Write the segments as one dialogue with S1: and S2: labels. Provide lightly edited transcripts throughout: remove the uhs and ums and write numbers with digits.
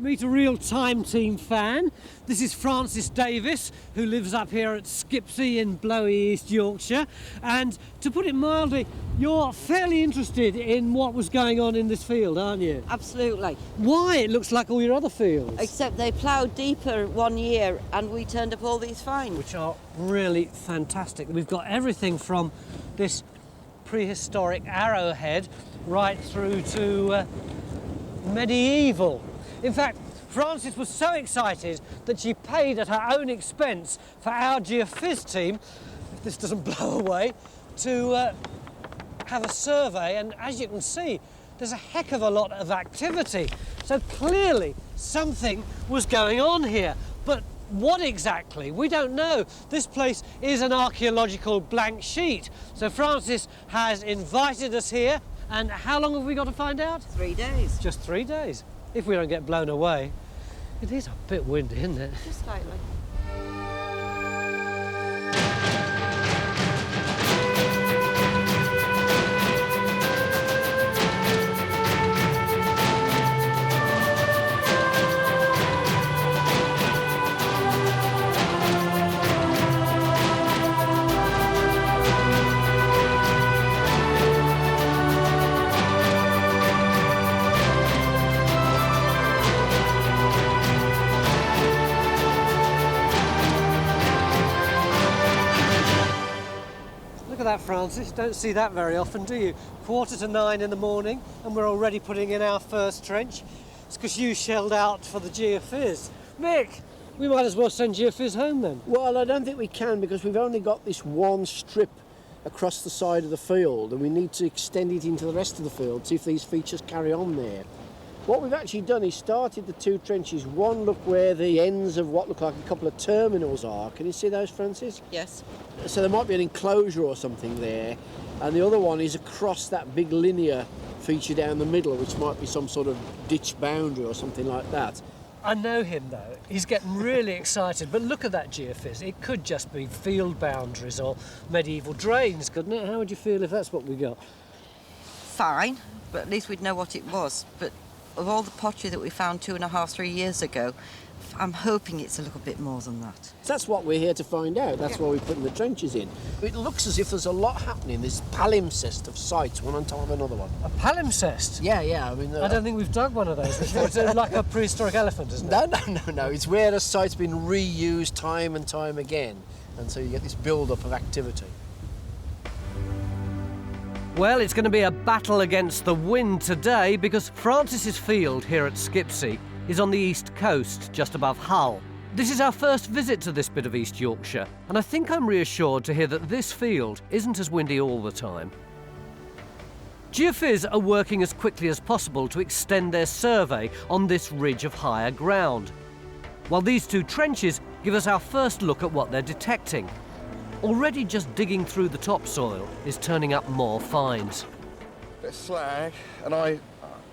S1: Meet a real Time Team fan. This is Francis Davis, who lives up here at Skipsie in Blowy, East Yorkshire. And to put it mildly, you're fairly interested in what was going on in this field, aren't you?
S2: Absolutely.
S1: Why? It looks like all your other fields.
S2: Except they ploughed deeper one year and we turned up all these finds.
S1: Which are really fantastic. We've got everything from this prehistoric arrowhead right through to medieval. In fact, Frances was so excited that she paid at her own expense for our Geophys team, if this doesn't blow away, to have a survey. And as you can see, there's a heck of a lot of activity. So clearly something was going on here. But what exactly? We don't know. This place is an archaeological blank sheet. So Frances has invited us here. And how long have we got to find out?
S2: 3 days.
S1: Just 3 days. If we don't get blown away. It is a bit windy, isn't it?
S2: Just slightly.
S1: Look at that, Francis. Don't see that very often, do you? 8:45 in the morning, and we're already putting in our first trench. It's because you shelled out for the Geophys. Mick, we might as well send Geophys home then.
S3: Well, I don't think we can because we've only got this one strip across the side of the field and we need to extend it into the rest of the field, see if these features carry on there. What we've actually done is started the two trenches. One, look where the ends of what look like a couple of terminals are. Can you see those, Francis?
S2: Yes.
S3: So there might be an enclosure or something there. And the other one is across that big linear feature down the middle, which might be some sort of ditch boundary or something like that.
S1: I know him, though. He's getting really excited. But look at that Geophys. It could just be field boundaries or medieval drains, couldn't it? How would you feel if that's what we got?
S2: Fine, but at least we'd know what it was. But of all the pottery that we found 2.5, 3 years ago, I'm hoping it's a little bit more than that.
S3: That's what we're here to find out. That's why we're putting the trenches in. It looks as if there's a lot happening. This palimpsest of sites, one on top of another one.
S1: A palimpsest?
S3: Yeah. I mean,
S1: I don't think we've dug one of those before. It's like a prehistoric elephant, isn't it?
S3: No. It's where a site's been reused time and time again. And so you get this build-up of activity.
S1: Well, it's going to be a battle against the wind today because Francis's field here at Skipsie is on the east coast, just above Hull. This is our first visit to this bit of East Yorkshire, and I think I'm reassured to hear that this field isn't as windy all the time. Geophys are working as quickly as possible to extend their survey on this ridge of higher ground, while these two trenches give us our first look at what they're detecting. Already just digging through the topsoil is turning up more finds.
S4: Bit of slag, and I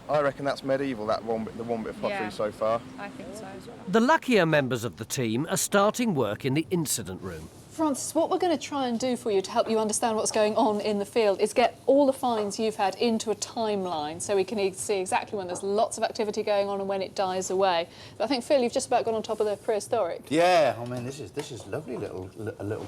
S4: reckon that's medieval, the one bit of pottery so far.
S5: I think so as well.
S1: The luckier members of the team are starting work in the incident room.
S5: Francis, what we're going to try and do for you to help you understand what's going on in the field is get all the finds you've had into a timeline so we can see exactly when there's lots of activity going on and when it dies away. But I think, Phil, you've just about got on top of the prehistoric.
S6: Yeah, I mean, this is lovely little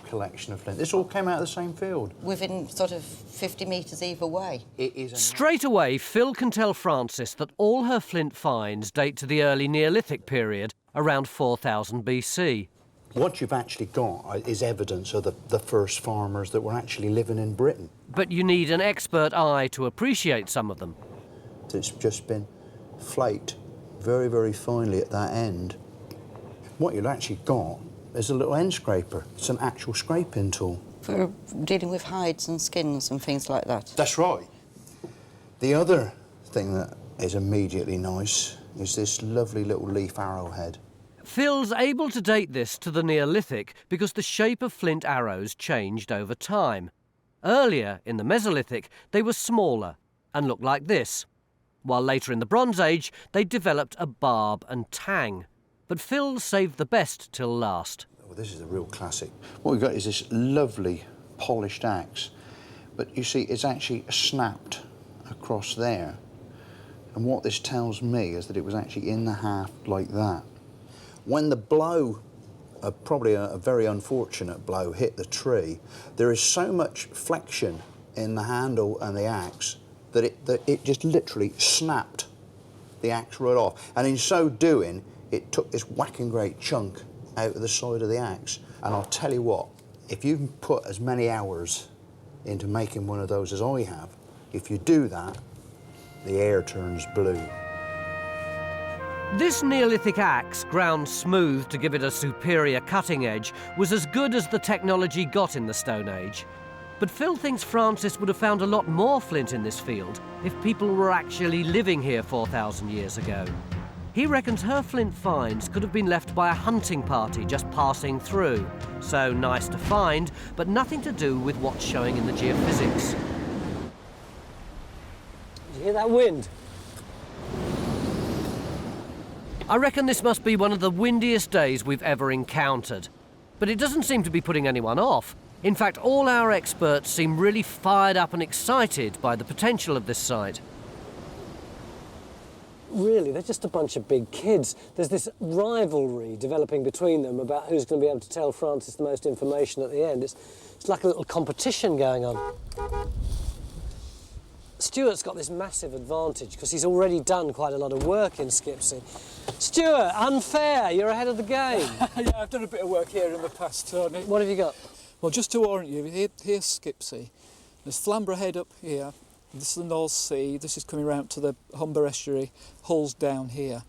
S6: collection of flint. This all came out of the same field.
S2: Within sort of 50 metres either way.
S6: It is
S1: Straight away, Phil can tell Francis that all her flint finds date to the early Neolithic period, around 4000 BC.
S6: What you've actually got is evidence of the first farmers that were actually living in Britain.
S1: But you need an expert eye to appreciate some of them.
S6: It's just been flaked very, very finely at that end. What you've actually got is a little end scraper. It's an actual scraping tool.
S2: For dealing with hides and skins and things like that.
S6: That's right. The other thing that is immediately nice is this lovely little leaf arrowhead.
S1: Phil's able to date this to the Neolithic because the shape of flint arrows changed over time. Earlier, in the Mesolithic, they were smaller and looked like this, while later in the Bronze Age, they developed a barb and tang. But Phil saved the best till last.
S6: Oh, this is a real classic. What we've got is this lovely polished axe, but you see it's actually snapped across there. And what this tells me is that it was actually in the haft like that. When the blow, probably a very unfortunate blow, hit the tree, there is so much flexion in the handle and the axe that it just literally snapped the axe right off. And in so doing, it took this whacking great chunk out of the side of the axe. And I'll tell you what, if you can put as many hours into making one of those as I have, if you do that, the air turns blue.
S1: This Neolithic axe, ground smooth to give it a superior cutting edge, was as good as the technology got in the Stone Age. But Phil thinks Francis would have found a lot more flint in this field if people were actually living here 4,000 years ago. He reckons her flint finds could have been left by a hunting party just passing through. So nice to find, but nothing to do with what's showing in the geophysics.
S7: Did you hear that wind?
S1: I reckon this must be one of the windiest days we've ever encountered. But it doesn't seem to be putting anyone off. In fact, all our experts seem really fired up and excited by the potential of this site.
S7: Really, they're just a bunch of big kids. There's this rivalry developing between them about who's going to be able to tell Francis the most information at the end. It's like a little competition going on. Stuart's got this massive advantage because he's already done quite a lot of work in Skipsie. Stuart, unfair, you're ahead of the game.
S8: Yeah, I've done a bit of work here in the past, Tony.
S7: What have you got?
S8: Well, just to orient you, here's Skipsie. There's Flamborough Head up here. This is the North Sea. This is coming round to the Humber Estuary. Hull's down here.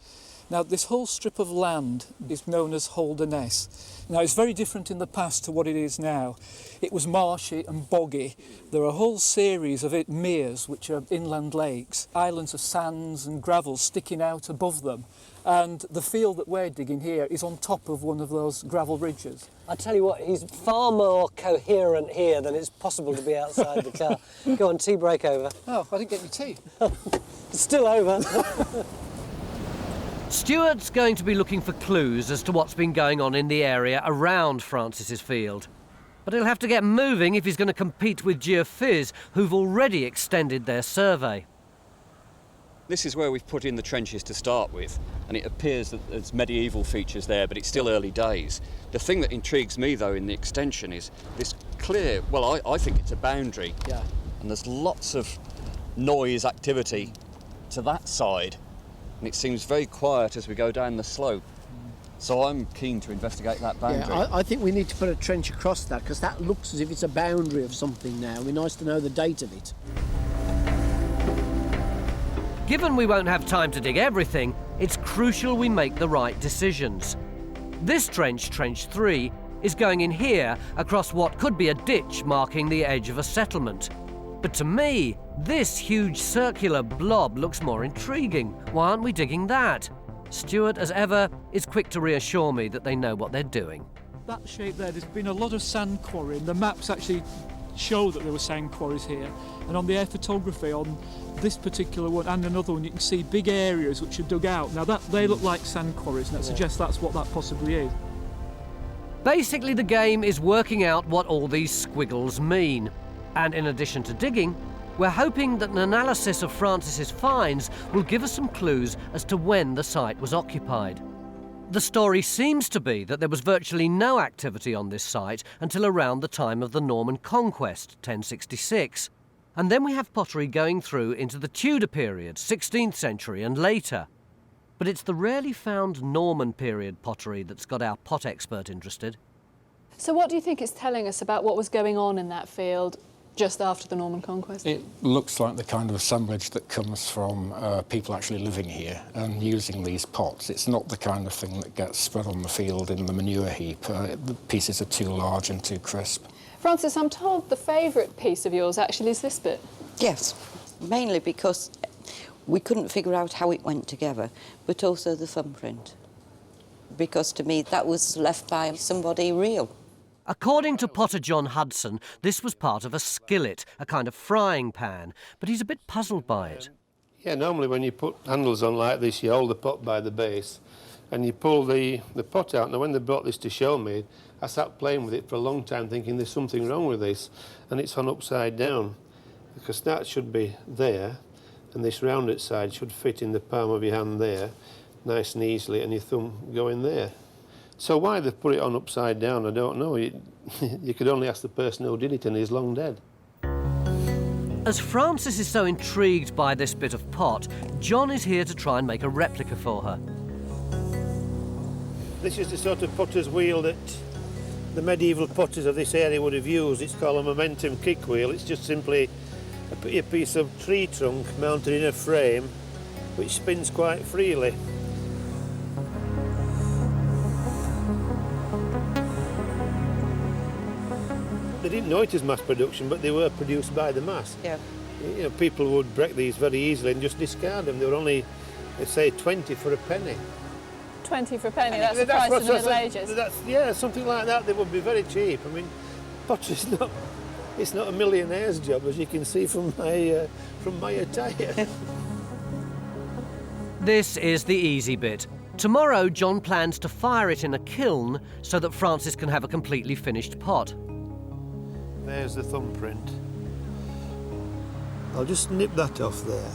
S8: Now, this whole strip of land is known as Holderness. Now, it's very different in the past to what it is now. It was marshy and boggy. There are a whole series of meres, which are inland lakes, islands of sands and gravel sticking out above them. And the field that we're digging here is on top of one of those gravel ridges.
S7: I tell you what, he's far more coherent here than it's possible to be outside the car. Go on, tea break over.
S8: Oh, I didn't get any tea.
S7: It's still over.
S1: Stuart's going to be looking for clues as to what's been going on in the area around Francis's field. But he'll have to get moving if he's going to compete with Geophys, who've already extended their survey.
S9: This is where we've put in the trenches to start with, and it appears that there's medieval features there, but it's still early days. The thing that intrigues me, though, in the extension is this clear, well, I think it's a boundary.
S8: Yeah.
S9: And there's lots of noise activity to that side, and it seems very quiet as we go down the slope. So I'm keen to investigate that boundary.
S3: Yeah, I think we need to put a trench across that, because that looks as if it's a boundary of something now. It'd be nice to know the date of it.
S1: Given we won't have time to dig everything, it's crucial we make the right decisions. This trench, Trench 3, is going in here across what could be a ditch marking the edge of a settlement. But to me, this huge circular blob looks more intriguing. Why aren't we digging that? Stuart, as ever, is quick to reassure me that they know what they're doing.
S8: That shape there's been a lot of sand quarrying. The maps actually show that there were sand quarries here. And on the air photography on this particular one and another one, you can see big areas which are dug out. Now they look like sand quarries, and that suggests that's what that possibly is.
S1: Basically, the game is working out what all these squiggles mean. And in addition to digging, we're hoping that an analysis of Francis's finds will give us some clues as to when the site was occupied. The story seems to be that there was virtually no activity on this site until around the time of the Norman Conquest, 1066. And then we have pottery going through into the Tudor period, 16th century and later. But it's the rarely found Norman period pottery that's got our pot expert interested.
S5: So what do you think it's telling us about what was going on in that field just after the Norman Conquest?
S10: It looks like the kind of assemblage that comes from people actually living here and using these pots. It's not the kind of thing that gets spread on the field in the manure heap. The pieces are too large and too crisp.
S5: Francis, I'm told the favourite piece of yours actually is this bit.
S2: Yes, mainly because we couldn't figure out how it went together, but also the thumbprint. Because to me, that was left by somebody real.
S1: According to Potter John Hudson, this was part of a skillet, a kind of frying pan, but he's a bit puzzled by it.
S11: Yeah, normally when you put handles on like this, you hold the pot by the base and you pull the pot out. Now, when they brought this to show me, I sat playing with it for a long time thinking there's something wrong with this, and it's on upside down, because that should be there, and this rounded side should fit in the palm of your hand there, nice and easily, and your thumb go in there. So why they've put it on upside down, I don't know. You could only ask the person who did it, and he's long dead.
S1: As Frances is so intrigued by this bit of pot, John is here to try and make a replica for her.
S11: This is the sort of potter's wheel that the medieval potters of this area would have used. It's called a momentum kick wheel. It's just simply a piece of tree trunk mounted in a frame which spins quite freely. They didn't know it as mass production, but they were produced by the mass.
S2: Yeah.
S11: You know, people would break these very easily and just discard them. They were only, let's say, 20 for a penny.
S5: 20 for a penny, that's the price in the Middle Ages.
S11: Yeah, something like that. They would be very cheap. I mean, pottery's it's not a millionaire's job, as you can see from my attire.
S1: This is the easy bit. Tomorrow, John plans to fire it in a kiln so that Frances can have a completely finished pot.
S11: There's the thumbprint. I'll just nip that off there.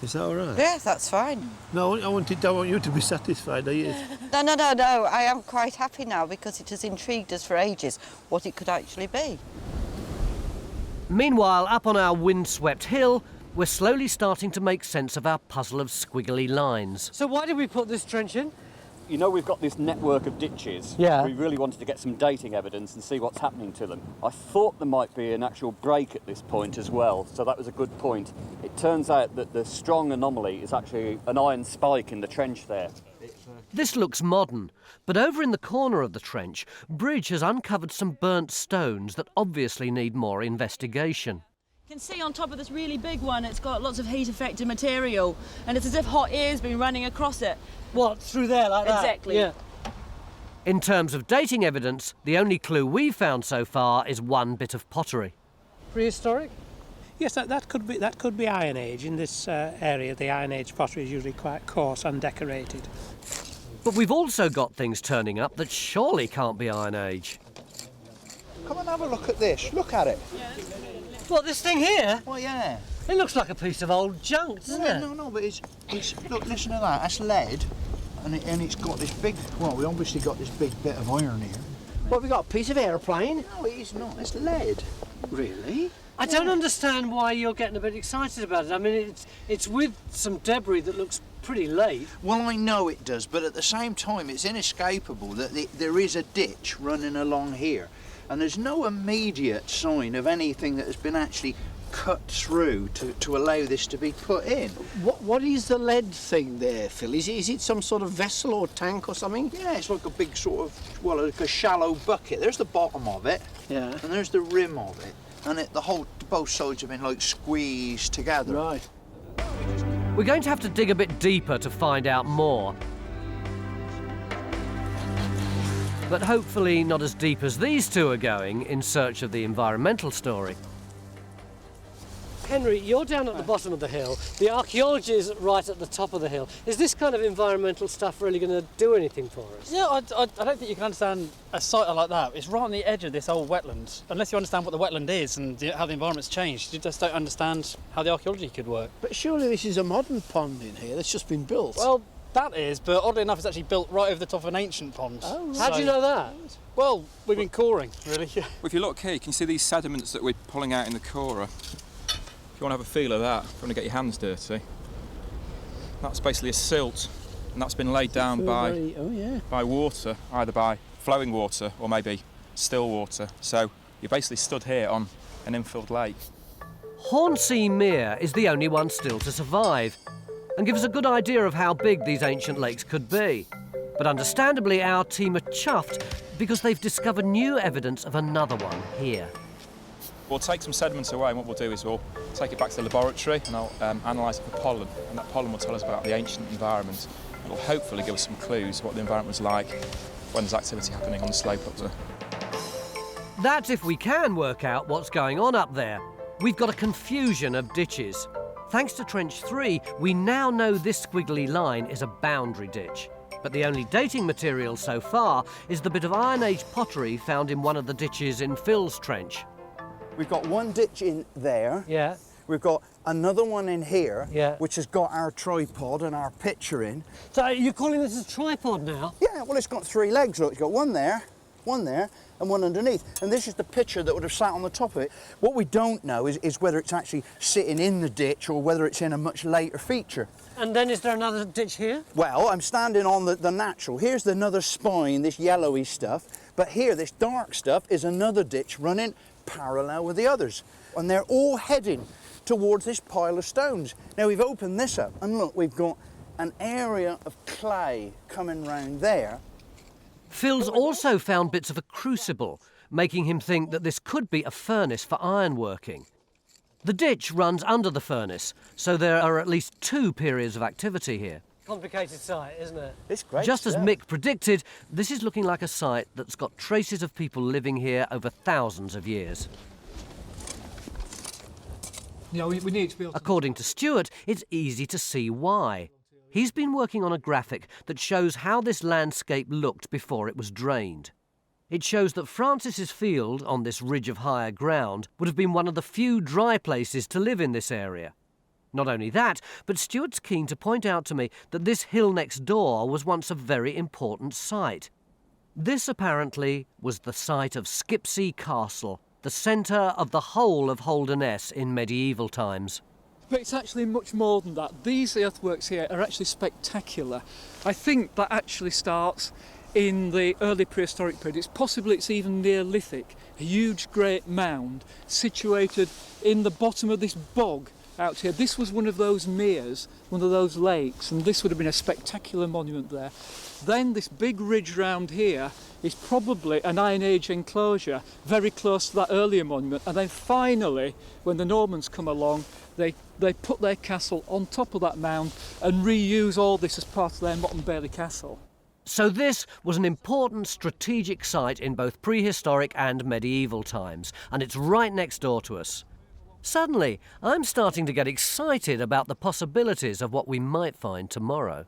S11: Is that all right?
S2: Yes, that's fine.
S11: No, I want you to be satisfied. Are you?
S2: No. I am quite happy now because it has intrigued us for ages what it could actually be.
S1: Meanwhile, up on our windswept hill, we're slowly starting to make sense of our puzzle of squiggly lines. So why did we put this trench in?
S9: You know, we've got this network of ditches.
S1: Yeah.
S9: We really wanted to get some dating evidence and see what's happening to them. I thought there might be an actual break at this point as well, so that was a good point. It turns out that the strong anomaly is actually an iron spike in the trench there.
S1: This looks modern, but over in the corner of the trench, Bridge has uncovered some burnt stones that obviously need more investigation.
S12: You can see on top of this really big one, it's got lots of heat-affected material, and it's as if hot air's been running across it.
S7: What, through there like that?
S12: Exactly.
S7: Yeah.
S1: In terms of dating evidence, the only clue we've found so far is one bit of pottery.
S7: Prehistoric?
S13: Yes, that could be Iron Age. In this area, the Iron Age pottery is usually quite coarse, undecorated.
S1: But we've also got things turning up that surely can't be Iron Age.
S6: Come and have a look at this. Look at it.
S1: What, this thing here?
S6: Well, yeah.
S1: It looks like a piece of old junk, doesn't it?
S6: No, but it's look, listen to that. That's lead, and it's got this big. Well, we obviously got this big bit of iron here.
S3: What, we got a piece of aeroplane?
S6: No, it is not. It's lead.
S3: Really?
S1: I don't understand why you're getting a bit excited about it. I mean, it's with some debris that looks pretty late.
S6: Well, I know it does, but at the same time, it's inescapable that there is a ditch running along here, and there's no immediate sign of anything that has been actually cut through to allow this to be put in.
S3: What is the lead thing there, Phil? Is it some sort of vessel or tank or something?
S6: Yeah, it's like a big sort of, well, like a shallow bucket. There's the bottom of it,
S3: yeah,
S6: and there's the rim of it, and both sides have been like squeezed together.
S3: Right.
S1: We're going to have to dig a bit deeper to find out more. But hopefully not as deep as these two are going in search of the environmental story.
S7: Henry, you're down at the bottom of the hill. The archaeology is right at the top of the hill. Is this kind of environmental stuff really going to do anything for us?
S14: Yeah, I don't think you can understand a site like that. It's right on the edge of this old wetland. Unless you understand what the wetland is and how the environment's changed, you just don't understand how the archaeology could work.
S3: But surely this is a modern pond in here that's just been built.
S14: Well, that is, but oddly enough, it's actually built right over the top of an ancient pond.
S3: Oh, right.
S7: How do you know that?
S14: Well, we've been coring, really.
S15: Well, if you look here, you can see these sediments that we're pulling out in the corer. If you want to have a feel of that, if you want to get your hands dirty, that's basically a silt, and that's been laid down by water, either by flowing water or maybe still water. So you're basically stood here on an infilled lake.
S1: Hornsea Mere is the only one still to survive and gives a good idea of how big these ancient lakes could be. But understandably, our team are chuffed because they've discovered new evidence of another one here.
S15: We'll take some sediments away, and what we'll do is we'll take it back to the laboratory and I'll analyse it for pollen, and that pollen will tell us about the ancient environment. It'll hopefully give us some clues what the environment was like when there's activity happening on the slope up there.
S1: That's if we can work out what's going on up there. We've got a confusion of ditches. Thanks to Trench 3, we now know this squiggly line is a boundary ditch. But the only dating material so far is the bit of Iron Age pottery found in one of the ditches in Phil's trench.
S6: We've got one ditch in there.
S7: Yeah.
S6: We've got another one in here,
S1: Yeah.
S6: which has got our tripod and our picture in.
S1: So you're calling this a tripod now?
S6: Yeah, well, it's got 3 legs. Look, it's got one there, and one underneath. And this is the picture that would have sat on the top of it. What we don't know is whether it's actually sitting in the ditch or whether it's in a much later feature.
S1: And then is there another ditch here?
S6: Well, I'm standing on the natural. Here's another spine, this yellowy stuff. But here, this dark stuff is another ditch running parallel with the others. And they're all heading towards this pile of stones. Now, we've opened this up, and look, we've got an area of clay coming round there.
S1: Phil's also found bits of a crucible, making him think that this could be a furnace for ironworking. The ditch runs under the furnace, so there are at least 2 periods of activity here. Complicated site, isn't it?
S6: It's great.
S1: Just as Mick predicted, this is looking like a site that's got traces of people living here over thousands of years.
S8: Yeah, we need to be able to...
S1: According to Stuart, it's easy to see why. He's been working on a graphic that shows how this landscape looked before it was drained. It shows that Francis's field, on this ridge of higher ground, would have been one of the few dry places to live in this area. Not only that, but Stuart's keen to point out to me that this hill next door was once a very important site. This, apparently, was the site of Skipsie Castle, the centre of the whole of Holderness in medieval times.
S8: But it's actually much more than that. These earthworks here are actually spectacular. I think that actually starts in the early prehistoric period. It's even Neolithic. A huge great mound situated in the bottom of this bog out here. This was one of those meres, one of those lakes, and this would have been a spectacular monument there. Then this big ridge round here is probably an Iron Age enclosure, very close to that earlier monument. And then finally, when the Normans come along, they put their castle on top of that mound and reuse all this as part of their Motte Bailey Castle.
S1: So this was an important strategic site in both prehistoric and medieval times, and it's right next door to us. Suddenly, I'm starting to get excited about the possibilities of what we might find tomorrow.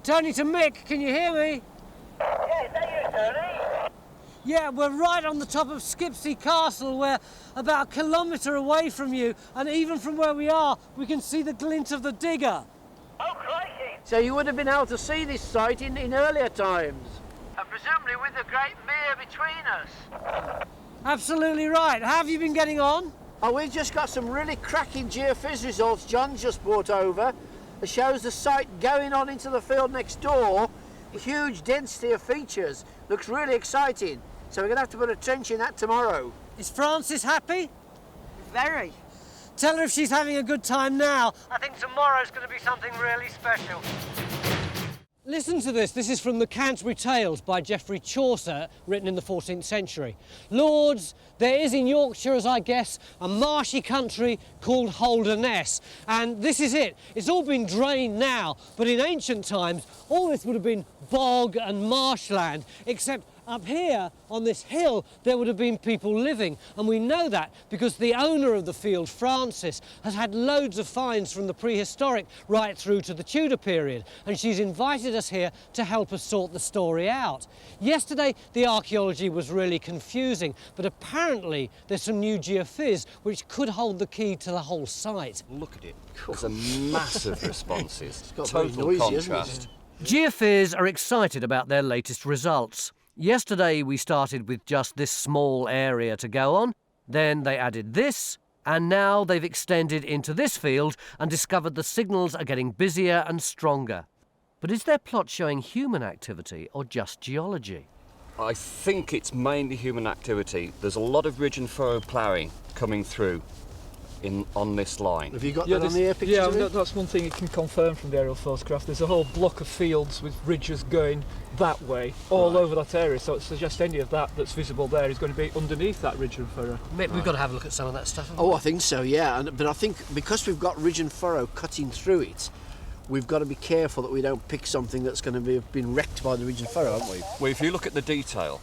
S1: Tony to Mick, can you hear me?
S16: Yeah, is that you, Tony?
S1: Yeah, we're right on the top of Skipsie Castle. We're about a kilometre away from you, and even from where we are, we can see the glint of the digger.
S16: Oh, crikey!
S3: So you would have been able to see this site in earlier times?
S16: And presumably with the great mere between us.
S1: Absolutely right. How have you been getting on?
S3: Oh, we've just got some really cracking geophys results John just brought over. It shows the site going on into the field next door. A huge density of features. Looks really exciting. So we're going to have to put a trench in that tomorrow.
S1: Is Frances happy?
S12: Very.
S1: Tell her if she's having a good time now. I think tomorrow's going to be something really special. Listen to this. This is from the Canterbury Tales by Geoffrey Chaucer, written in the 14th century. Lords, there is in Yorkshire, as I guess, a marshy country called Holderness. And this is it. It's all been drained now, but in ancient times, all this would have been bog and marshland, except up here on this hill there would have been people living, and we know that because the owner of the field, Frances, has had loads of finds from the prehistoric right through to the Tudor period, and she's invited us here to help us sort the story out. Yesterday the archaeology was really confusing, but apparently there's some new geophys which could hold the key to the whole site.
S9: Look at it. There's a massive responses.
S3: got very
S9: Total
S3: noisy, isn't it?
S9: contrast.
S1: Geophys are excited about their latest results. Yesterday we started with just this small area to go on, then they added this, and now they've extended into this field and discovered the signals are getting busier and stronger. But is their plot showing human activity or just geology?
S9: I think it's mainly human activity. There's a lot of ridge and furrow ploughing coming through on this line.
S3: Have you got that on the air pictures?
S8: Yeah, that's one thing you can confirm from the aerial photograph. There's a whole block of fields with ridges going that way, all over that area, so it suggests any of that that's visible there is going to be underneath that ridge and furrow.
S1: Mick, we've got to have a look at some of that stuff.
S3: Oh, I think so, yeah. But I think because we've got ridge and furrow cutting through it, we've got to be careful that we don't pick something that's going to have been wrecked by the ridge and furrow, haven't we?
S9: Well, if you look at the detail,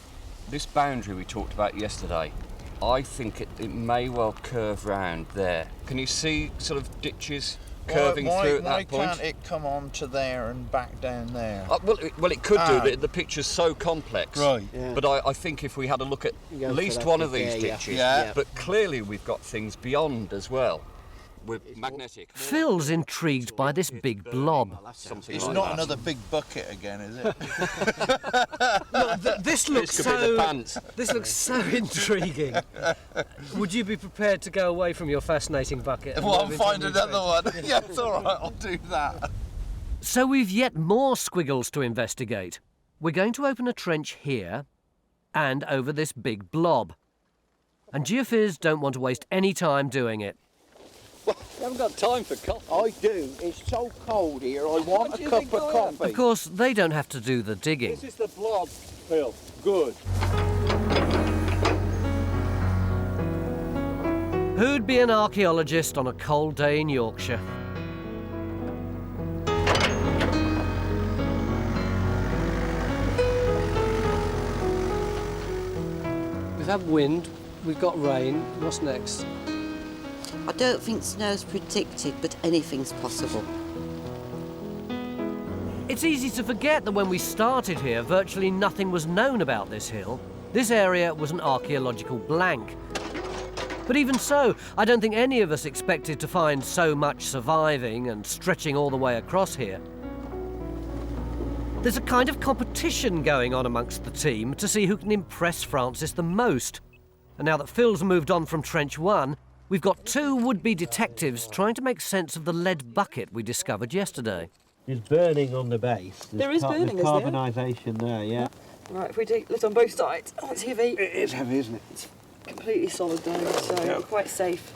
S9: this boundary we talked about yesterday, I think it may well curve round there. Can you see sort of ditches curving through at that point?
S6: Why can't it come on to there and back down there?
S9: Well, it could do, but the picture's so complex.
S6: Right.
S3: Yeah.
S9: But I think if we had a look at least one of these ditches, but clearly we've got things beyond as well. We're magnetic.
S1: Phil's intrigued by this big blob.
S6: It's not another big bucket again, is it?
S1: This looks This looks so intriguing. Would you be prepared to go away from your fascinating bucket?
S6: Well, I'll find another one. Yeah, it's all right, I'll do that.
S1: So we've yet more squiggles to investigate. We're going to open a trench here and over this big blob. And Geophys don't want to waste any time doing it.
S14: You haven't got time for coffee.
S3: I do. It's so cold here, I want a cup of coffee.
S1: Of course, they don't have to do the digging.
S3: This is the blob, Phil. Good.
S1: Who'd be an archaeologist on a cold day in Yorkshire?
S7: We've had wind, we've got rain. What's next?
S2: I don't think snow's predicted, but anything's possible.
S1: It's easy to forget that when we started here, virtually nothing was known about this hill. This area was an archaeological blank. But even so, I don't think any of us expected to find so much surviving and stretching all the way across here. There's a kind of competition going on amongst the team to see who can impress Francis the most. And now that Phil's moved on from Trench 1, we've got two would-be detectives trying to make sense of the lead bucket we discovered yesterday.
S17: There's burning on the base.
S12: There is burning,
S17: there's
S12: is there?
S17: carbonisation there, yeah.
S12: Right, if we look on both sides. Oh, it's heavy.
S17: It is heavy, isn't it?
S12: It's completely solid down, so we're quite safe.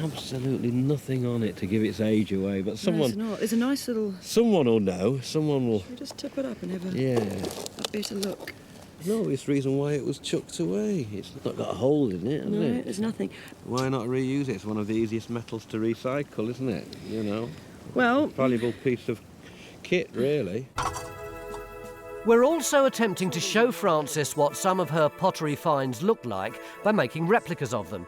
S17: Absolutely nothing on it to give its age away, but someone...
S12: No, it's not. There's a nice little...
S17: Someone will know. Someone will...
S12: Should we just tip it up and have a better look?
S17: No obvious reason why it was chucked away. It's not got a hole in it, has
S12: No,
S17: it?
S12: there's nothing.
S17: Why not reuse it? It's one of the easiest metals to recycle, isn't it? You know?
S12: Well...
S17: Valuable piece of kit, really.
S1: We're also attempting to show Francis what some of her pottery finds look like by making replicas of them.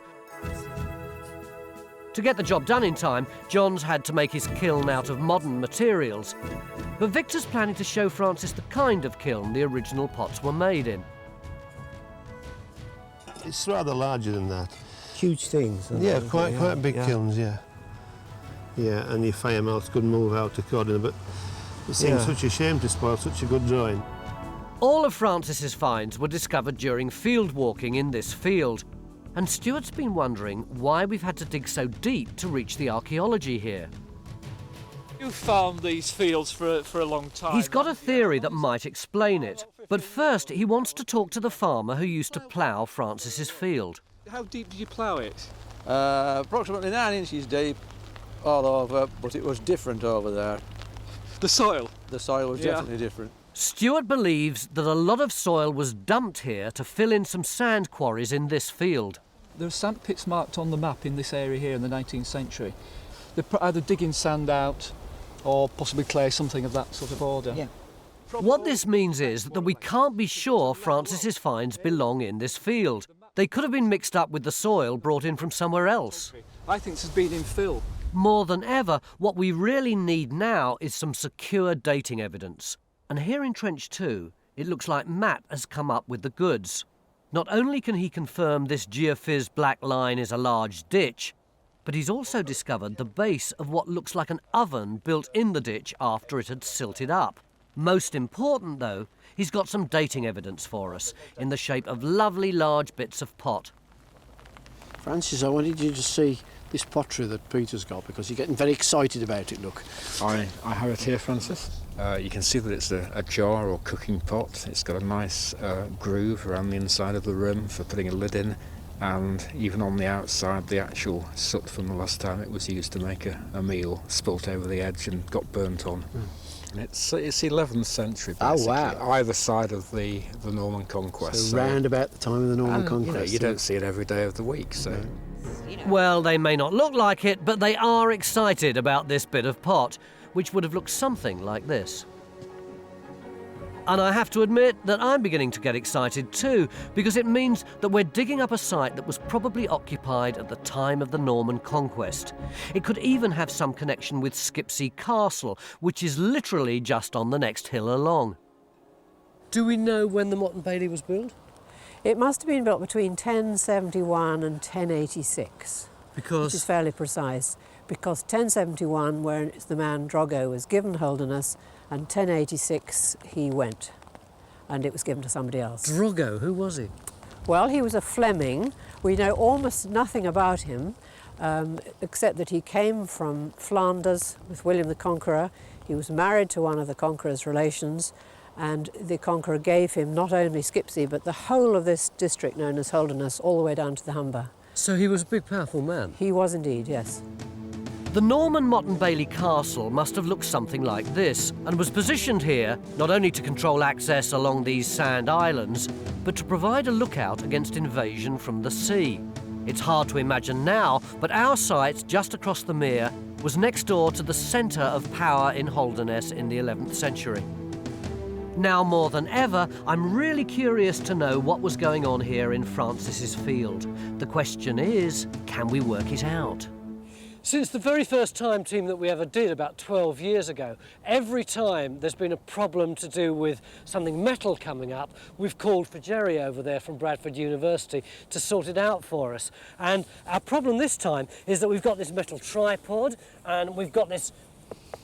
S1: To get the job done in time, John's had to make his kiln out of modern materials. But Victor's planning to show Francis the kind of kiln the original pots were made in.
S18: It's rather larger than that.
S3: Huge things.
S18: Yeah, quite big kilns, yeah. Yeah, and your fire melts could move out accordingly, but it seems such a shame to spoil such a good drawing.
S1: All of Francis's finds were discovered during field walking in this field. And Stuart's been wondering why we've had to dig so deep to reach the archaeology here.
S8: You've farmed these fields for a long time.
S1: He's got a theory that might explain it. But first, he wants to talk to the farmer who used to plough Francis's field.
S8: How deep did you plough it?
S19: Approximately 9 inches deep all over, but it was different over there.
S8: The soil?
S19: The soil was definitely different.
S1: Stuart believes that a lot of soil was dumped here to fill in some sand quarries in this field.
S8: There are sand pits marked on the map in this area here in the 19th century. They're either digging sand out or possibly clay, something of that sort of order.
S12: Yeah.
S1: What this means is that we can't be sure Francis's finds belong in this field. They could have been mixed up with the soil brought in from somewhere else.
S8: I think this has been in fill.
S1: More than ever, what we really need now is some secure dating evidence. And here in Trench 2, it looks like Matt has come up with the goods. Not only can he confirm this Geophys black line is a large ditch, but he's also discovered the base of what looks like an oven built in the ditch after it had silted up. Most important, though, he's got some dating evidence for us in the shape of lovely large bits of pot.
S3: Francis, I wanted you to see this pottery that Peter's got because you're getting very excited about it, look.
S10: I have it here, Francis. You can see that it's a jar or cooking pot. It's got a nice groove around the inside of the rim for putting a lid in, and even on the outside the actual soot from the last time it was used to make a meal spilt over the edge and got burnt on. And it's 11th century, basically.
S3: Oh, wow.
S10: Either side of the Norman Conquest.
S3: So round about the time of the Norman Conquest.
S10: You don't see it every day of the week, so...
S1: Well, they may not look like it, but they are excited about this bit of pot, which would have looked something like this. And I have to admit that I'm beginning to get excited too, because it means that we're digging up a site that was probably occupied at the time of the Norman Conquest. It could even have some connection with Skipsie Castle, which is literally just on the next hill along.
S7: Do we know when the Motte and Bailey was built?
S20: It must have been built between 1071 and 1086.
S7: Because?
S20: Which is fairly precise. because 1071, where the man Drogo was given Holderness, and 1086 he went, and it was given to somebody else.
S1: Drogo, who was he?
S20: Well, he was a Fleming. We know almost nothing about him, except that he came from Flanders with William the Conqueror. He was married to one of the Conqueror's relations, and the Conqueror gave him not only Skipsie, but the whole of this district known as Holderness, all the way down to the Humber.
S1: So he was a big, powerful man?
S20: He was indeed, yes.
S1: The Norman Motte and Bailey Castle must have looked something like this, and was positioned here not only to control access along these sand islands, but to provide a lookout against invasion from the sea. It's hard to imagine now, but our site just across the mere was next door to the centre of power in Holderness in the 11th century. Now more than ever, I'm really curious to know what was going on here in Francis's Field. The question is, can we work it out? Since the very first time, team, that we ever did, about 12 years ago, every time there's been a problem to do with something metal coming up, we've called for Jerry over there from Bradford University to sort it out for us. And our problem this time is that we've got this metal tripod and we've got this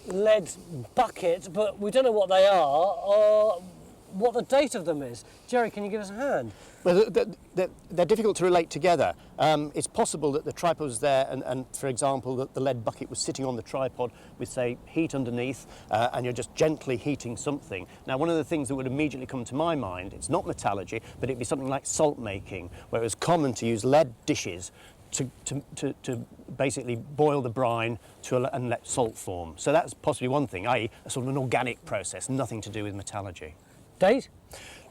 S1: lead bucket, but we don't know what they are or what the date of them is. Jerry, can you give us a hand?
S3: Well, they're difficult to relate together. It's possible that the tripod was there and, for example, that the lead bucket was sitting on the tripod with, say, heat underneath, and you're just gently heating something. Now, one of the things that would immediately come to my mind, it's not metallurgy, but it'd be something like salt making, where it was common to use lead dishes to basically boil the brine and let salt form. So that's possibly one thing, i.e. a sort of an organic process, nothing to do with metallurgy.
S1: Date?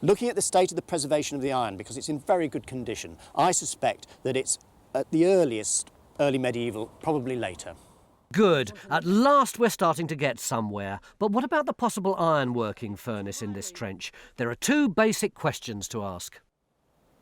S3: Looking at the state of the preservation of the iron, because it's in very good condition, I suspect that it's at the earliest, early medieval, probably later.
S1: Good. At last we're starting to get somewhere. But what about the possible iron-working furnace in this trench? There are two basic questions to ask.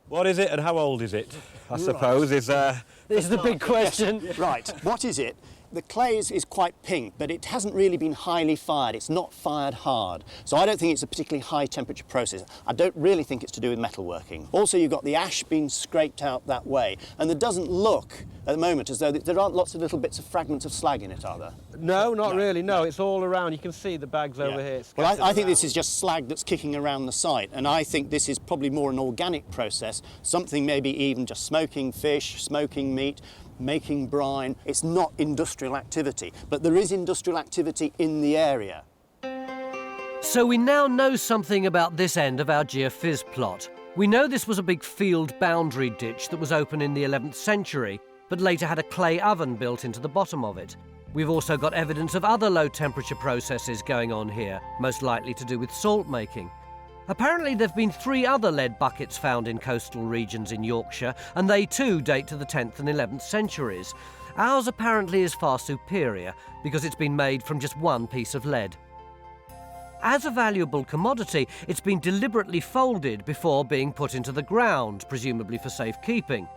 S17: What is it and how old is it? I suppose is
S1: This is the big question.
S3: Right, what is it? The clay is quite pink, but it hasn't really been highly fired. It's not fired hard. So I don't think it's a particularly high temperature process. I don't really think it's to do with metalworking. Also, you've got the ash being scraped out that way, and it doesn't look at the moment as though there aren't lots of little bits of fragments of slag in it, are there?
S17: No, not really, no. It's all around. You can see the bags over here.
S3: Well, I think this is just slag that's kicking around the site, and I think this is probably more an organic process, something maybe even just smoking fish, smoking meat, making brine. It's not industrial activity, but there is industrial activity in the area.
S1: So we now know something about this end of our geophys plot. We know this was a big field boundary ditch that was open in the 11th century, but later had a clay oven built into the bottom of it. We've also got evidence of other low temperature processes going on here, most likely to do with salt making. Apparently there have been 3 other lead buckets found in coastal regions in Yorkshire, and they too date to the 10th and 11th centuries. Ours apparently is far superior because it's been made from just one piece of lead. As a valuable commodity, it's been deliberately folded before being put into the ground, presumably for safekeeping.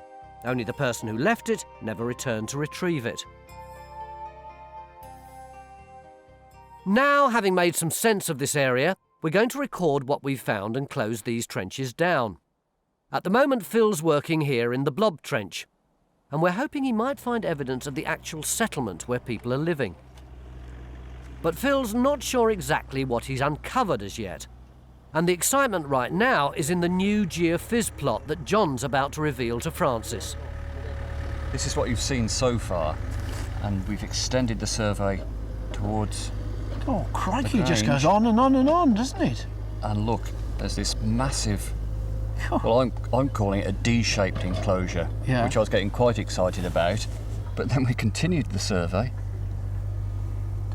S1: Only the person who left it never returned to retrieve it. Now, having made some sense of this area, we're going to record what we've found and close these trenches down. At the moment, Phil's working here in the Blob Trench, and we're hoping he might find evidence of the actual settlement where people are living. But Phil's not sure exactly what he's uncovered as yet, and the excitement right now is in the new geophys plot that John's about to reveal to Francis.
S9: This is what you've seen so far, and we've extended the survey towards...
S3: Oh, crikey, it just goes on and on and on, doesn't it?
S9: And look, there's this massive, well, I'm calling it a D-shaped enclosure, which I was getting quite excited about. But then we continued the survey.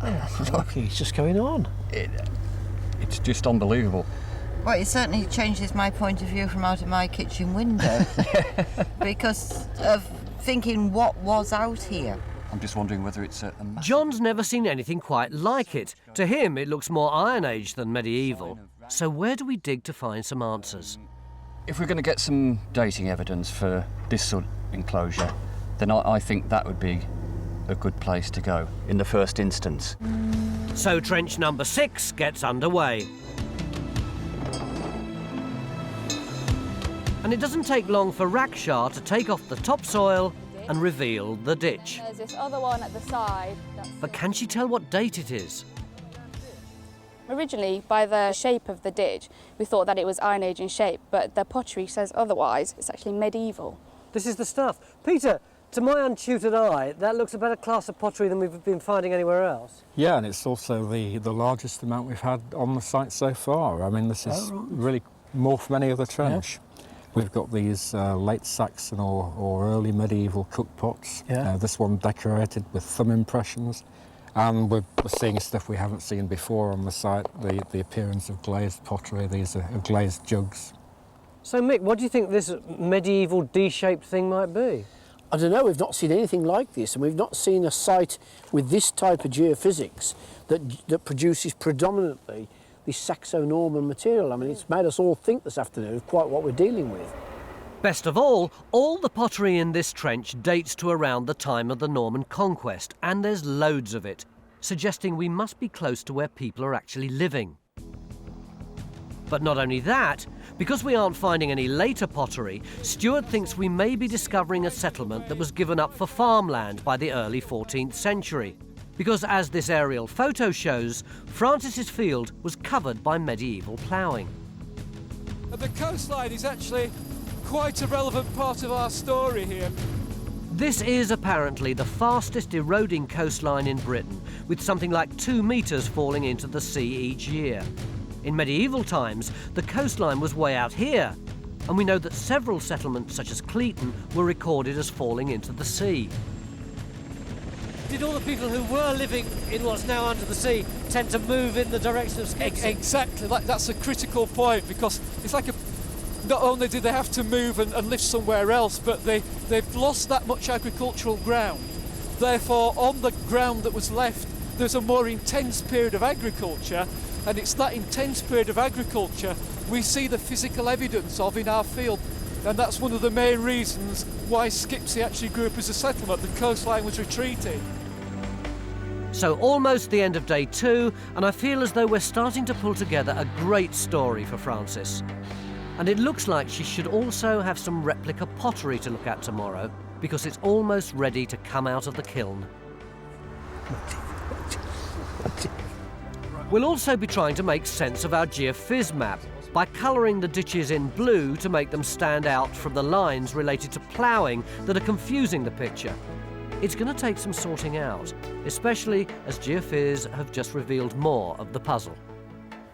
S3: Oh, crikey, it's just going on.
S9: It's just unbelievable.
S2: Well, it certainly changes my point of view from out of my kitchen window. Because of thinking what was out here.
S9: I'm just wondering whether it's a
S1: John's never seen anything quite like it. To him, it looks more Iron Age than medieval. So where do we dig to find some answers?
S9: If we're going to get some dating evidence for this sort of enclosure, then I think that would be a good place to go in the first instance.
S1: So trench number 6 gets underway. And it doesn't take long for Rakshar to take off the topsoil and reveal the ditch.
S21: There's this other one at the side.
S1: But can she tell what date it is?
S21: Originally, by the shape of the ditch, we thought that it was Iron Age in shape, but the pottery says otherwise. It's actually medieval.
S7: This is the stuff. Peter, to my untutored eye, that looks a better class of pottery than we've been finding anywhere else.
S10: Yeah, and it's also the largest amount we've had on the site so far. I mean, this is really more from any other trench. Yeah. We've got these late Saxon or early medieval cook pots. Yeah. This one decorated with thumb impressions. And we're seeing stuff we haven't seen before on the site, the appearance of glazed pottery. These are glazed jugs.
S7: So, Mick, what do you think this medieval D-shaped thing might be?
S3: I don't know, we've not seen anything like this, and we've not seen a site with this type of geophysics that produces predominantly this Saxo-Norman material. I mean, it's made us all think this afternoon of quite what we're dealing with.
S1: Best of all the pottery in this trench dates to around the time of the Norman Conquest, and there's loads of it, suggesting we must be close to where people are actually living. But not only that, because we aren't finding any later pottery, Stuart thinks we may be discovering a settlement that was given up for farmland by the early 14th century. Because as this aerial photo shows, Francis's field was covered by medieval ploughing.
S8: The coastline is actually quite a relevant part of our story here.
S1: This is apparently the fastest eroding coastline in Britain, with something like 2 metres falling into the sea each year. In medieval times, the coastline was way out here, and we know that several settlements, such as Cleaton, were recorded as falling into the sea.
S7: Did all the people who were living in what's now under the sea tend to move in the direction of Skipsie?
S8: Exactly, that's a critical point, because it's like not only did they have to move and live somewhere else, but they've lost that much agricultural ground. Therefore, on the ground that was left, there's a more intense period of agriculture, and it's that intense period of agriculture we see the physical evidence of in our field. And that's one of the main reasons why Skipsie actually grew up as a settlement. The coastline was retreating.
S1: So almost the end of day 2, and I feel as though we're starting to pull together a great story for Francis. And it looks like she should also have some replica pottery to look at tomorrow, because it's almost ready to come out of the kiln. We'll also be trying to make sense of our geophys map by colouring the ditches in blue to make them stand out from the lines related to ploughing that are confusing the picture. It's going to take some sorting out, especially as geophys have just revealed more of the puzzle.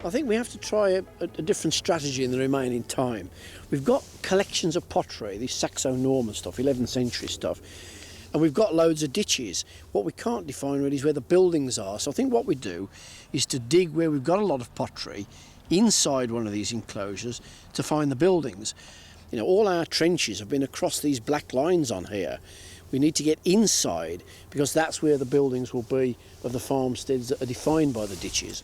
S3: I think we have to try a different strategy in the remaining time. We've got collections of pottery, this Saxo-Norman stuff, 11th century stuff, and we've got loads of ditches. What we can't define really is where the buildings are. So I think what we do is to dig where we've got a lot of pottery inside one of these enclosures to find the buildings. You know, all our trenches have been across these black lines on here. We need to get inside because that's where the buildings will be of the farmsteads that are defined by the ditches.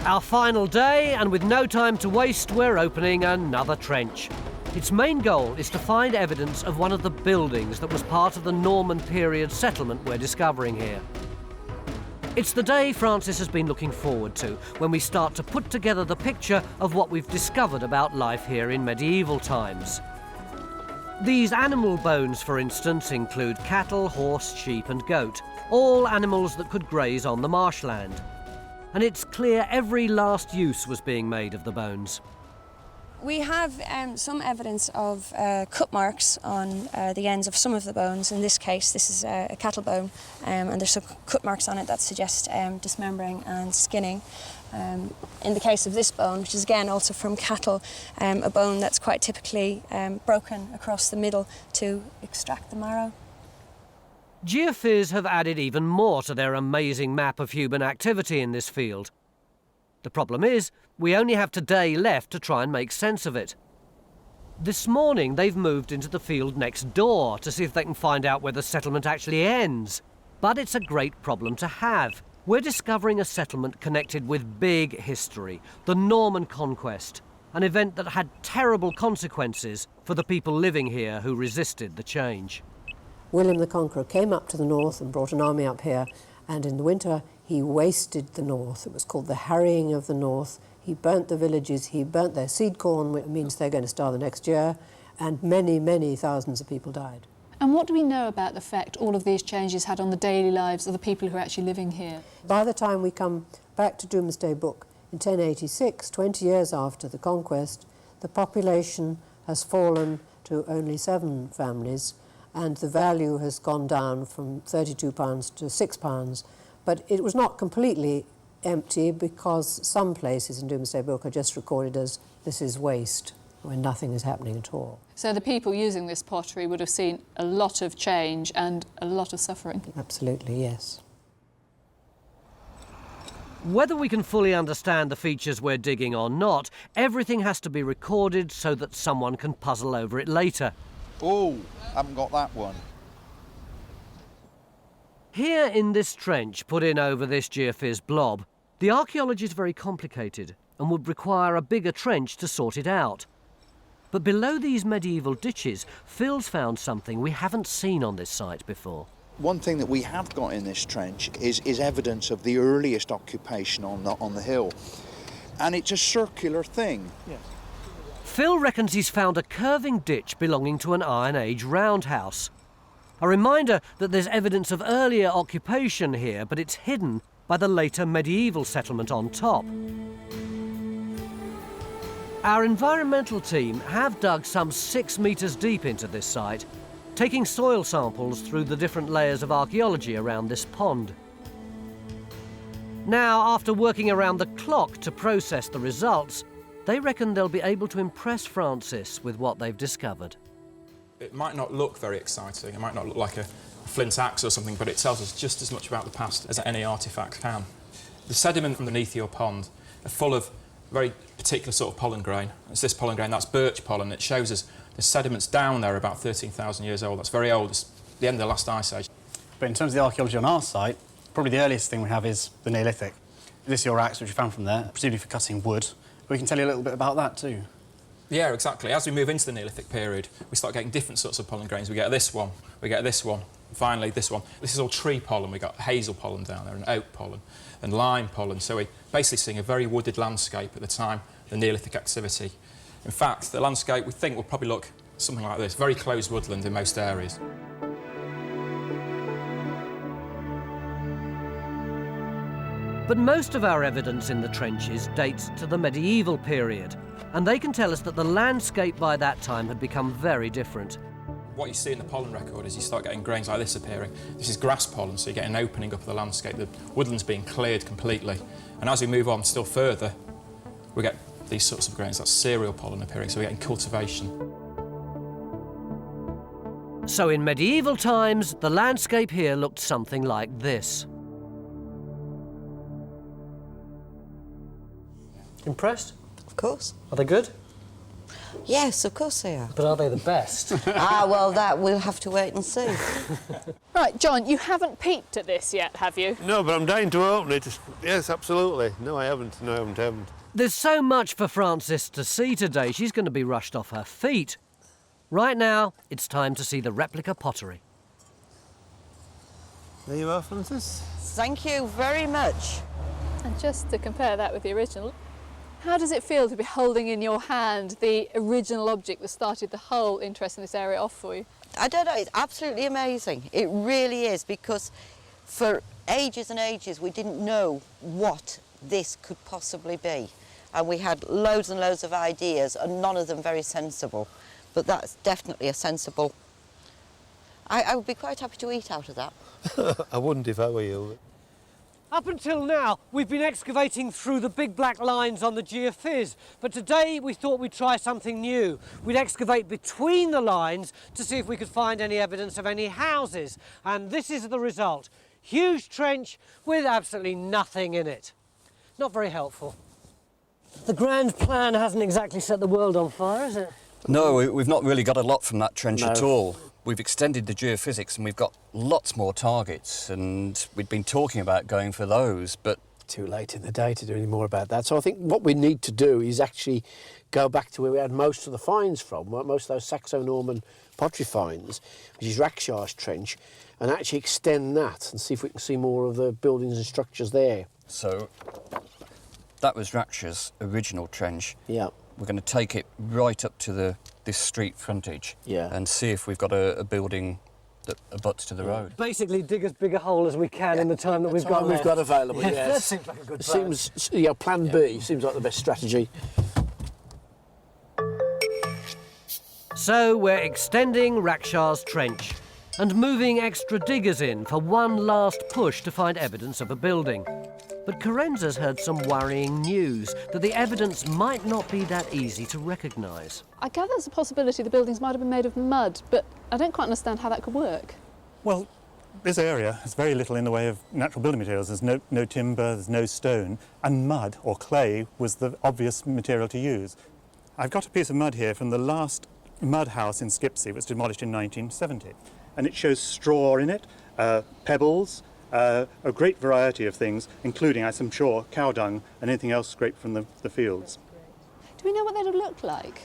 S1: Our final day, and with no time to waste, we're opening another trench. Its main goal is to find evidence of one of the buildings that was part of the Norman period settlement we're discovering here. It's the day Francis has been looking forward to, when we start to put together the picture of what we've discovered about life here in medieval times. These animal bones, for instance, include cattle, horse, sheep and goat, all animals that could graze on the marshland. And it's clear every last use was being made of the bones.
S21: We have some evidence of cut marks on the ends of some of the bones. In this case, this is a cattle bone, and there's some cut marks on it that suggest dismembering and skinning. In the case of this bone, which is again also from cattle, a bone that's quite typically broken across the middle to extract the marrow.
S1: Geophys have added even more to their amazing map of human activity in this field. The problem is, we only have today left to try and make sense of it. This morning, they've moved into the field next door to see if they can find out where the settlement actually ends. But it's a great problem to have. We're discovering a settlement connected with big history, the Norman Conquest, an event that had terrible consequences for the people living here who resisted the change.
S20: William the Conqueror came up to the north and brought an army up here, and in the winter he wasted the north. It was called the harrowing of the north. He burnt the villages, he burnt their seed corn, which means they're going to starve the next year, and many, many thousands of people died.
S5: And what do we know about the effect all of these changes had on the daily lives of the people who are actually living here?
S20: By the time we come back to Domesday Book in 1086, 20 years after the conquest, the population has fallen to only 7 families, and the value has gone down from £32 to £6. But it was not completely empty, because some places in Domesday Book are just recorded as this is waste, when nothing is happening at all.
S5: So the people using this pottery would have seen a lot of change and a lot of suffering.
S20: Absolutely, yes.
S1: Whether we can fully understand the features we're digging or not, everything has to be recorded so that someone can puzzle over it later.
S6: Oh, haven't got that one.
S1: Here in this trench put in over this geophys blob, the archaeology is very complicated and would require a bigger trench to sort it out. But below these medieval ditches, Phil's found something we haven't seen on this site before.
S6: One thing that we have got in this trench is evidence of the earliest occupation on the hill. And it's a circular thing.
S1: Yes. Phil reckons he's found a curving ditch belonging to an Iron Age roundhouse. A reminder that there's evidence of earlier occupation here, but it's hidden by the later medieval settlement on top. Our environmental team have dug some 6 metres deep into this site, taking soil samples through the different layers of archaeology around this pond. Now, after working around the clock to process the results, they reckon they'll be able to impress Francis with what they've discovered.
S15: It might not look very exciting, it might not look like a flint axe or something, but it tells us just as much about the past as any artefact can. The sediment from beneath your pond are full of very particular sort of pollen grain. It's this pollen grain, that's birch pollen. It shows us the sediments down there are about 13,000 years old. That's very old. It's the end of the last ice age.
S14: But in terms of the archaeology on our site, probably the earliest thing we have is the Neolithic. This is your axe, which we found from there, presumably for cutting wood. But we can tell you a little bit about that too.
S15: Yeah, exactly. As we move into the Neolithic period, we start getting different sorts of pollen grains. We get this one, we get this one, finally this one. This is all tree pollen. We've got hazel pollen down there, and oak pollen, and lime pollen. So we're basically seeing a very wooded landscape at the time, the Neolithic activity. In fact, the landscape we think will probably look something like this, very closed woodland in most areas.
S1: But most of our evidence in the trenches dates to the medieval period, and they can tell us that the landscape by that time had become very different.
S15: What you see in the pollen record is you start getting grains like this appearing. This is grass pollen, so you get an opening up of the landscape, the woodland's being cleared completely. And as we move on still further, we get these sorts of grains, that's cereal pollen appearing, so we're getting cultivation.
S1: So in medieval times, the landscape here looked something like this.
S7: Impressed?
S2: Of course.
S7: Are they good?
S2: Yes, of course they are.
S7: But are they the best?
S2: Well, that we'll have to wait and see.
S5: Right, John, you haven't peeked at this yet, have you?
S18: No, but I'm dying to open it. Yes, absolutely. No, I haven't. No, I haven't.
S1: There's so much for Francis to see today, she's going to be rushed off her feet. Right now, it's time to see the replica pottery.
S18: There you are, Francis.
S2: Thank you very much.
S5: And just to compare that with the original, how does it feel to be holding in your hand the original object that started the whole interest in this area off for you?
S2: I don't know, it's absolutely amazing. It really is, because for ages and ages we didn't know what this could possibly be. And we had loads and loads of ideas, and none of them very sensible. But that's definitely a sensible... I would be quite happy to eat out of that.
S18: I wouldn't if I were you.
S1: Up until now, we've been excavating through the big black lines on the geophys, but today we thought we'd try something new. We'd excavate between the lines to see if we could find any evidence of any houses, and this is the result. Huge trench with absolutely nothing in it. Not very helpful. The grand plan hasn't exactly set the world on fire, has it?
S9: No, we've not really got a lot from that trench at all. We've extended the geophysics and we've got lots more targets, and we'd been talking about going for those, but...
S3: Too late in the day to do any more about that. So I think what we need to do is actually go back to where we had most of the finds from, most of those Saxo-Norman pottery finds, which is Yorkshire's trench, and actually extend that and see if we can see more of the buildings and structures there.
S9: So, that was Yorkshire's original trench.
S3: Yeah.
S9: We're going to take it right up to this street frontage,
S3: yeah,
S9: and see if we've got a building that abuts to the road.
S7: Basically, dig as big a hole as we can in the time that we've got left.
S3: We've got available,
S7: Yes,
S3: yes.
S7: that seems like a good plan.
S3: Seems, yeah, plan B seems like the best strategy.
S1: So we're extending Rakshas's trench and moving extra diggers in for one last push to find evidence of a building. But Carenza's heard some worrying news that the evidence might not be that easy to recognise.
S5: I gather there's a possibility the buildings might have been made of mud, but I don't quite understand how that could work.
S4: Well, this area has very little in the way of natural building materials. There's no timber, there's no stone, and mud or clay was the obvious material to use. I've got a piece of mud here from the last mud house in Skipsie, which was demolished in 1970. And it shows straw in it, pebbles, a great variety of things, including, as I'm sure, cow dung and anything else scraped from the fields.
S5: Do we know what they'd have looked like?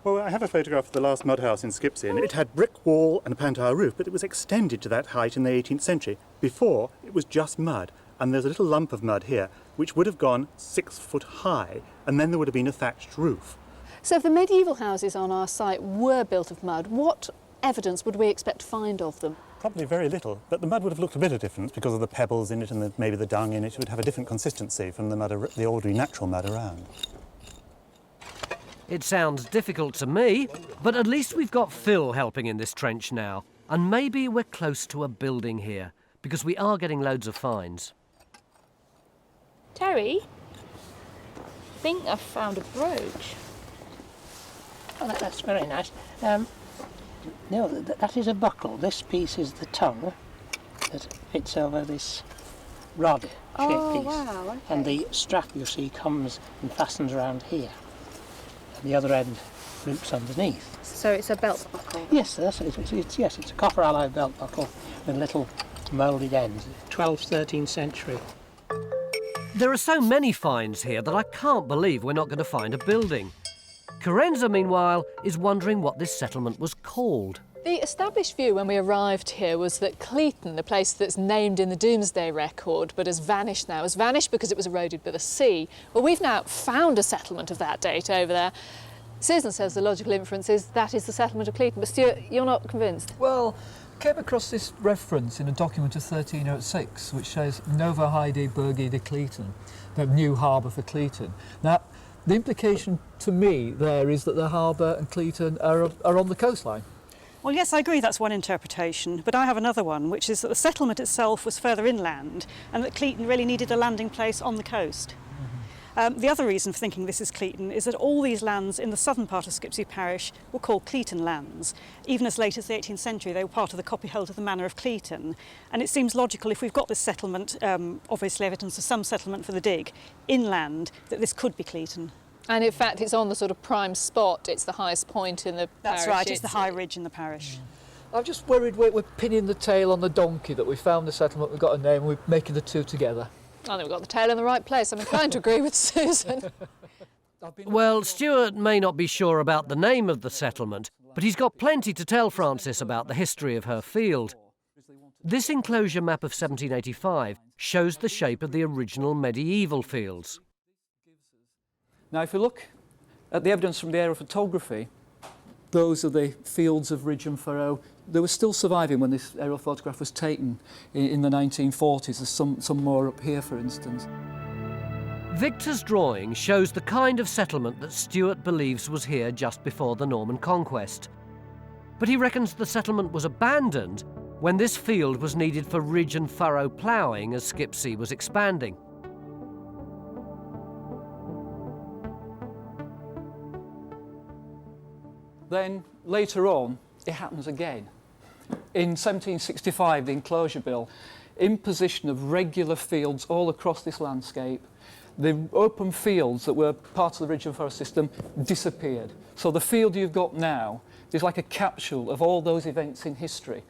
S4: Well, I have a photograph of the last mud house in Skipsie, and it had brick wall and a pantile roof, but it was extended to that height in the 18th century. Before, it was just mud, and there's a little lump of mud here, which would have gone 6 foot high, and then there would have been a thatched roof.
S5: So if the medieval houses on our site were built of mud, what evidence would we expect to find of them?
S4: Probably very little, but the mud would have looked a bit of difference because of the pebbles in it and maybe the dung in it. It would have a different consistency from the ordinary natural mud around.
S1: It sounds difficult to me, but at least we've got Phil helping in this trench now. And maybe we're close to a building here, because we are getting loads of finds.
S22: Terry, I think I've found a brooch.
S13: Oh, that's very nice. No, that is a buckle. This piece is the tongue that fits over this rod-shaped piece.
S22: Wow, okay.
S13: And the strap, you see, comes and fastens around here. And the other end loops underneath.
S22: So it's a belt buckle?
S13: Yes, that's it. It's a copper alloy belt buckle with little moulded ends. 12th, 13th century.
S1: There are so many finds here that I can't believe we're not going to find a building. Carenza, meanwhile, is wondering what this settlement was called.
S5: The established view when we arrived here was that Cleaton, the place that's named in the Domesday record but has vanished now, has vanished because it was eroded by the sea. Well, we've now found a settlement of that date over there. Susan says the logical inference is that is the settlement of Cleaton, but Stuart, you're not convinced?
S8: Well, I came across this reference in a document of 1306 which says Nova Haide Burgi de Cleaton, the new harbour for Cleaton. Now, the implication to me there is that the harbour and Cleaton are on the coastline.
S23: Well, yes, I agree that's one interpretation, but I have another one, which is that the settlement itself was further inland and that Cleaton really needed a landing place on the coast. The other reason for thinking this is Cleaton is that all these lands in the southern part of Skipsie parish were called Cleaton lands. Even as late as the 18th century, they were part of the copyhold of the manor of Cleaton. And it seems logical, if we've got this settlement, obviously evidence of some settlement for the dig, inland, that this could be Cleaton.
S5: And in fact, it's on the sort of prime spot. It's the highest point in the parish.
S23: That's right, it's the high ridge in the parish.
S8: I'm just worried we're pinning the tail on the donkey, that we found the settlement, we've got a name, we're making the two together.
S5: I think we've got the tail in the right place. I'm inclined to agree with Susan.
S1: Well, Stuart may not be sure about the name of the settlement, but he's got plenty to tell Frances about the history of her field. This enclosure map of 1785 shows the shape of the original medieval fields.
S8: Now, if you look at the evidence from the aerial photography, those are the fields of ridge and furrow. They were still surviving when this aerial photograph was taken in the 1940s. There's some more up here, for instance.
S1: Victor's drawing shows the kind of settlement that Stuart believes was here just before the Norman Conquest. But he reckons the settlement was abandoned when this field was needed for ridge and furrow ploughing as Skipsie was expanding.
S8: Then, later on, it happens again. In 1765, the Enclosure Bill, imposition of regular fields all across this landscape. The open fields that were part of the ridge and furrow system disappeared. So the field you've got now is like a capsule of all those events in history.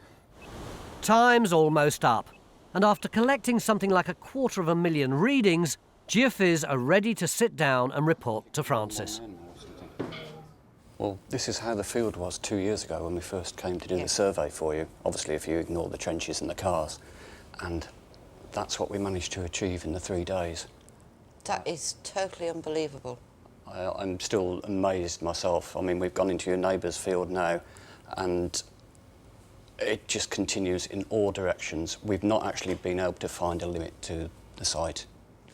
S1: Time's almost up, and after collecting something like 250,000 readings, Geophys are ready to sit down and report to Frances.
S9: Well, this is how the field was 2 years ago when we first came to do the survey for you, obviously if you ignore the trenches and the cars. And that's what we managed to achieve in the 3 days.
S2: That is totally unbelievable.
S9: I'm still amazed myself. I mean, we've gone into your neighbour's field now, and
S11: it just continues in all directions. We've not actually been able to find a limit to the site.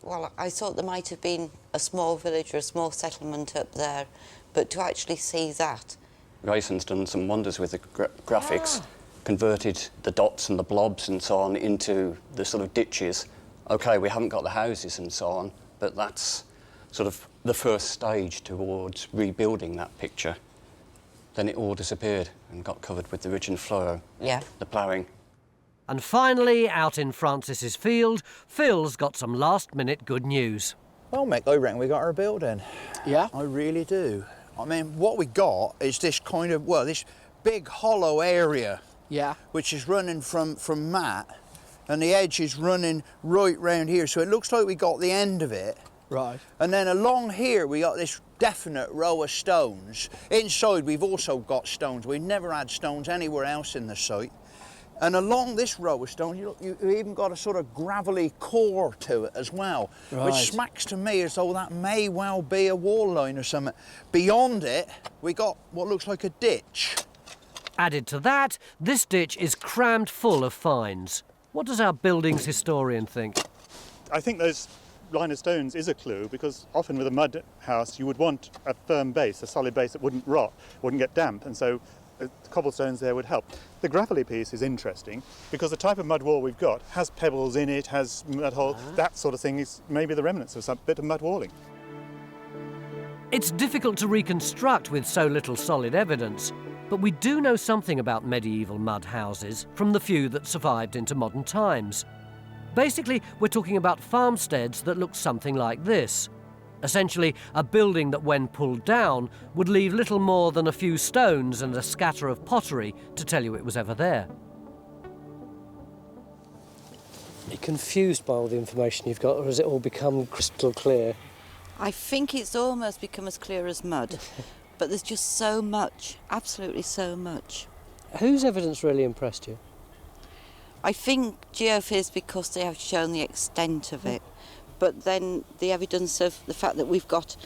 S2: Well, I thought there might have been a small village or a small settlement up there, but to actually see that...
S11: Grayson's done some wonders with the graphics, converted the dots and the blobs and so on into the sort of ditches. OK, we haven't got the houses and so on, but that's sort of the first stage towards rebuilding that picture. Then it all disappeared and got covered with the ridge and furrow, the ploughing.
S1: And finally, out in Francis's field, Phil's got some last-minute good news.
S6: Well, Mick, I reckon we got our building.
S3: Yeah?
S6: I really do. I mean, what we got is this kind of, well, this big hollow area.
S3: Yeah.
S6: Which is running from Matt, and the edge is running right round here, so it looks like we got the end of it.
S3: Right.
S6: And then along here we got this definite row of stones. Inside we've also got stones. We've never had stones anywhere else in the site. And along this row of stones, you even got a sort of gravelly core to it as well, which smacks to me as though that may well be a wall line or something. Beyond it, we got what looks like a ditch.
S1: Added to that, this ditch is crammed full of finds. What does our buildings historian think?
S4: I think those line of stones is a clue, because often with a mud house you would want a firm base, a solid base that wouldn't rot, wouldn't get damp, and so cobblestones there would help. The gravelly piece is interesting because the type of mud wall we've got has pebbles in it, has mud holes, that sort of thing is maybe the remnants of some bit of mud walling.
S1: It's difficult to reconstruct with so little solid evidence, but we do know something about medieval mud houses from the few that survived into modern times. Basically, we're talking about farmsteads that look something like this. Essentially, a building that, when pulled down, would leave little more than a few stones and a scatter of pottery to tell you it was ever there.
S7: Are you confused by all the information you've got, or has it all become crystal clear?
S2: I think it's almost become as clear as mud, but there's just so much, absolutely so much.
S7: Whose evidence really impressed you?
S2: I think Geophysics, because they have shown the extent of it, but then the evidence of the fact that we've got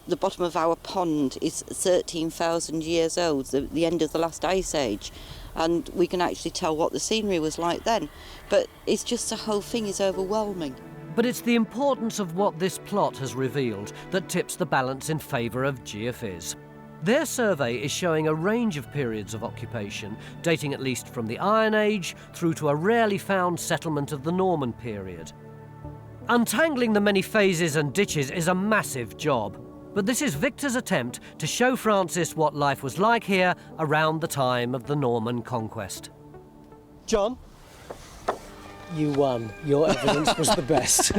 S2: the bottom of our pond is 13,000 years old, the end of the last ice age, and we can actually tell what the scenery was like then. But it's just the whole thing is overwhelming.
S1: But it's the importance of what this plot has revealed that tips the balance in favour of Geophys. Their survey is showing a range of periods of occupation, dating at least from the Iron Age through to a rarely found settlement of the Norman period. Untangling the many phases and ditches is a massive job, but this is Victor's attempt to show Francis what life was like here around the time of the Norman Conquest.
S7: John, you won. Your evidence was the best.